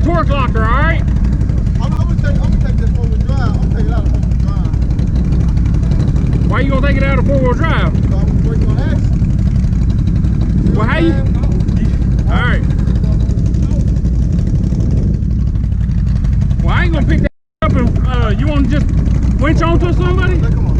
torque locker, all right? I'm gonna take this four-wheel drive. I'm gonna take it out of four-wheel drive. Why you gonna take it out of four-wheel drive? So I'm working on action. Well, how you? All right. Well, I ain't gonna pick that up and you want to just winch onto somebody? Come on, come on.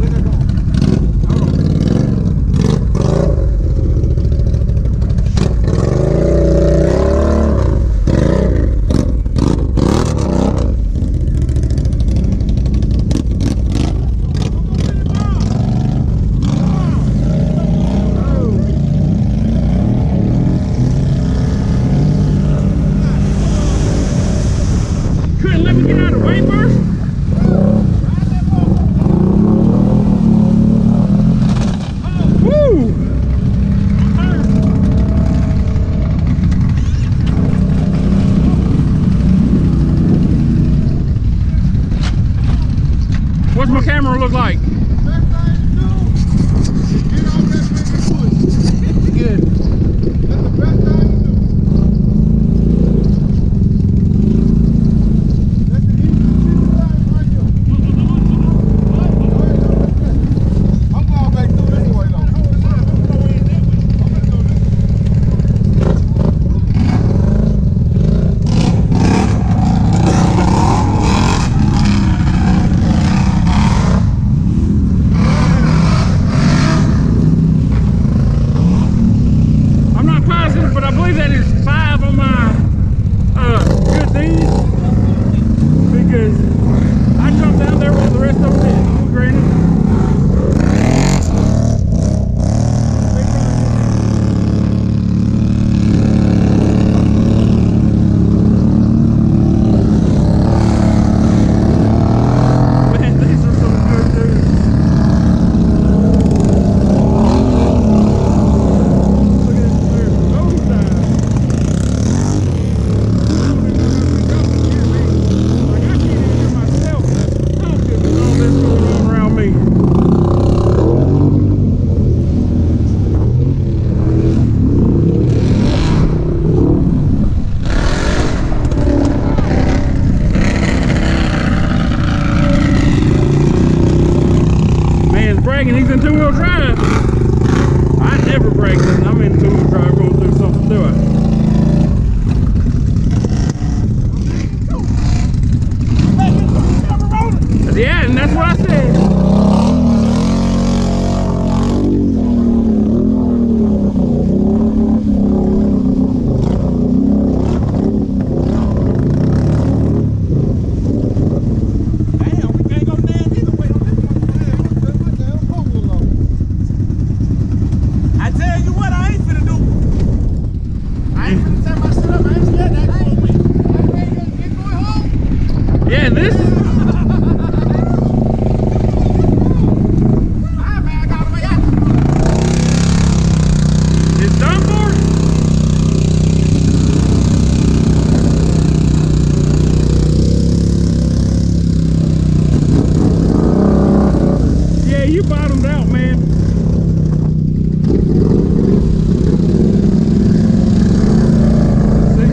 Couldn't let me get out of the way first? Woo! What's my camera look like? Good. That's the best thing to do. That's the easiest thing right here. I'm going back through this way though. I'm not positive, but I believe that is 5 on my good things because I jumped down there while the rest of them did. Granted. Man, these are some good dudes. Look at this clear road side. Like I can't even hear myself talking with all this going on around me. Man's bragging he's in two-wheel drive. I never brake when I'm in two-wheel drive going through something, do I? Yeah, and that's what I said. Damn, we can't go down either way on this one. I tell you what, I ain't finna do. I ain't finna set my shit up. I ain't scared that going with. Get going home. Yeah, and this is I got away out. it's done for. Yeah, you bottomed out, man. See?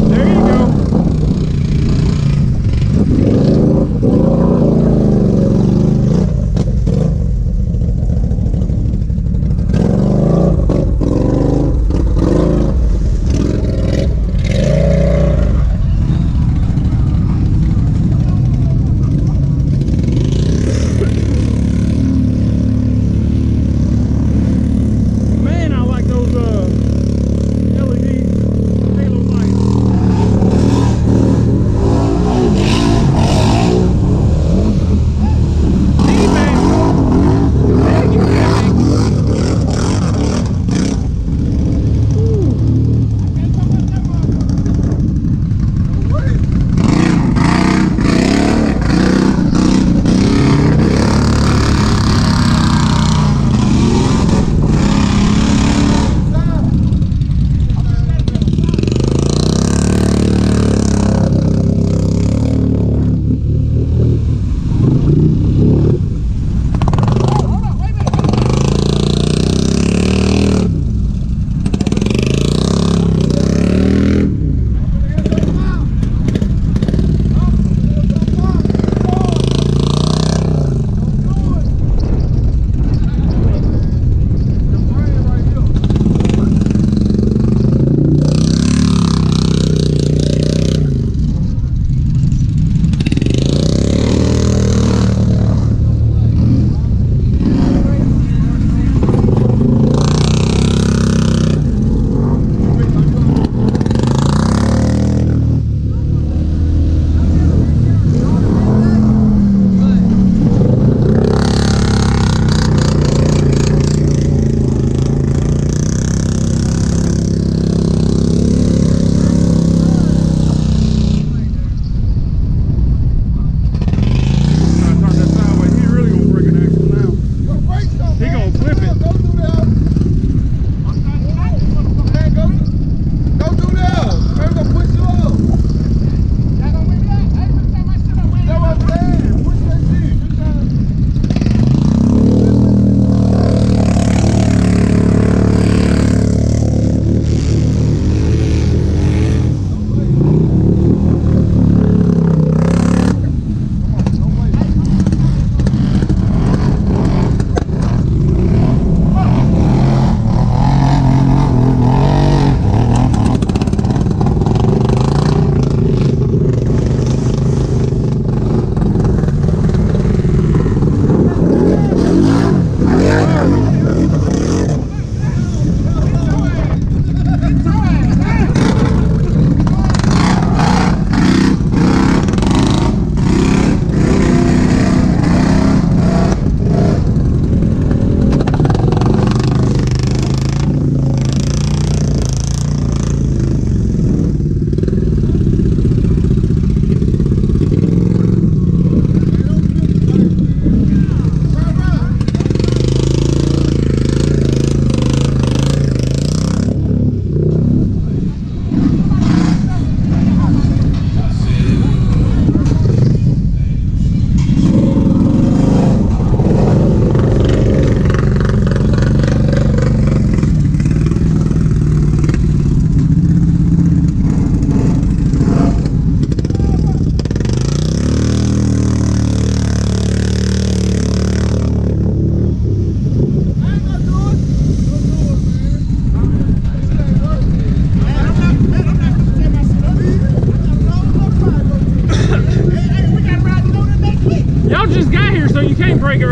There you go.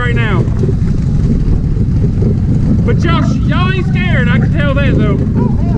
right now. But y'all ain't scared. I can tell that though.